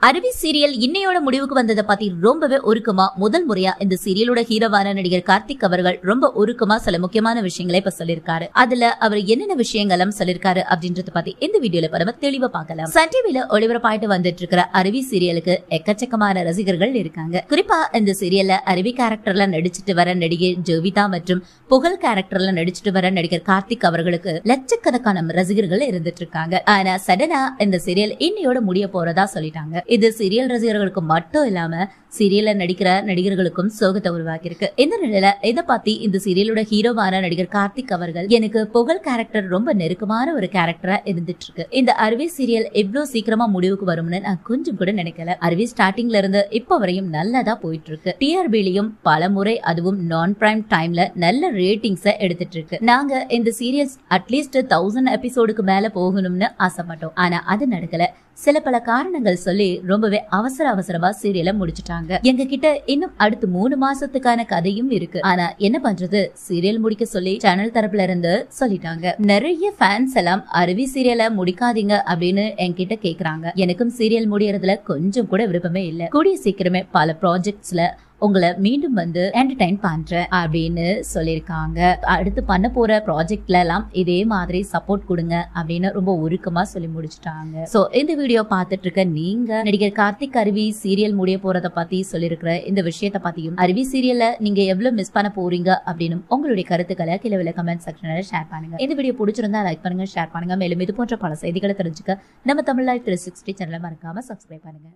அருவி சீரியல் இன்னையோட முடிவுக்கு வந்ததை பத்தி ரொம்பவே உருக்கமா முதல் முறையா இந்த சீரியலோட ஹீரோவான நடிகர் கார்த்திக் அவர்கள் ரொம்ப உருக்கமா சில முக்கியமான விஷயங்களை இப்ப சொல்லிருக்காரு. அதுல அவர் என்னென்ன விஷயங்களும் சொல்லிருக்காரு அப்படின்றத பத்தி இந்த வீடியோல நம்ம தெளிவா பார்க்கலாம். சன் டிவில ஒளிபரப்பாயிட்டு வந்துட்டு இருக்கிற அருவி சீரியலுக்கு எக்கச்சக்கமான ரசிகர்கள் இருக்காங்க. குறிப்பா இந்த சீரியல்ல அருவி கேரக்டர்ல நடிச்சிட்டு வர நடிகை ஜோவிதா மற்றும் புகழ் கேரக்டர்ல நடிச்சிட்டு வர நடிகர் கார்த்திக் அவர்களுக்கு லட்சக்கணக்கான ரசிகர்கள் இருந்துட்டு இருக்காங்க. ஆனா சடனா இந்த சீரியல் இன்னையோட முடிய போறதா சொல்லிட்டாங்க. இது சீரியல் ரசிகர்களுக்கு மட்டும் இல்லாம சீரியல்ல நடிக்கிற நடிகர்களுக்கும் சோகத்தை உருவாக்கி இருக்கு. இந்த நிலையில இதை பத்தி இந்த சீரியலோட ஹீரோவான நடிகர் கார்த்திக் அவர்கள், எனக்கு புகழ் கேரக்டர் ரொம்ப நெருக்கமான ஒரு கேரக்டரா இருந்துட்டு இருக்கு. இந்த அருவி சீரியல் எவ்வளவு சீக்கிரமா முடிவுக்கு வரும்னு நான் கொஞ்சம் கூட நினைக்கல. அருவி ஸ்டார்டிங்ல இருந்து இப்ப வரையும் நல்லதா போயிட்டு இருக்கு. டிஆர்பிலையும் பல முறை, அதுவும் நான் பிரைம் டைம்ல நல்ல ரேட்டிங்ஸ் எடுத்துட்டு இருக்கு. நாங்க இந்த சீரியல்ஸ் அட்லீஸ்ட் 1000 எபிசோடுக்கு மேல போகணும்னு ஆசைப்பட்டோம். ஆனா அது நடக்கல. சில பல காரணங்கள் சொல்லி ரொம்பவே அவசரமா சீரியலை முடிச்சுட்டாங்க. எங்க கிட்ட இன்னும் அடுத்து 3 மாசத்துக்கான கதையும் இருக்கு. ஆனா என்ன பண்றது, சீரியல் முடிக்க சொல்லி சேனல் தரப்புல இருந்து சொல்லிட்டாங்க. நிறைய ஃபேன்ஸ் எல்லாம் அருவி சீரியலை முடிக்காதீங்க அப்படின்னு என்கிட்ட கேக்குறாங்க. எனக்கும் சீரியல் முடியறதுல கொஞ்சம் கூட விருப்பமே இல்ல. கூடிய சீக்கிரமே பல ப்ராஜெக்ட்ஸ்ல உங்களை மீண்டும் வந்து என்டர்டைன் பண்றேன் அப்படின்னு சொல்லிருக்காங்க. அடுத்து பண்ண போற ப்ராஜெக்ட்ல எல்லாம் இதே மாதிரி சப்போர்ட் கொடுங்க அப்படின்னு ரொம்ப உருக்கமா சொல்லி முடிச்சுட்டாங்க. சோ இந்த வீடியோ பார்த்துட்டு இருக்க நீங்க நடிகர் கார்த்திக் அருவி சீரியல் முடிய போறத பத்தி சொல்லிருக்கிற இந்த விஷயத்த பத்தியும், அருவி சீரியல்ல நீங்க எவ்வளவு மிஸ் பண்ண போறீங்க அப்படின்னு உங்களுடைய கருத்துக்களை கீழே கமெண்ட் செக்ஷன்ல ஷேர் பண்ணுங்க. இந்த வீடியோ பிடிச்சிருந்தா லைக் பண்ணுங்க, ஷேர் பண்ணுங்க. மேலும் இது போன்ற பல செய்திகளை தெரிஞ்சுக்க நம்ம தமிழ் லைஃப் 360 சேனலை மறக்காம சப்ஸ்கிரைப் பண்ணுங்க.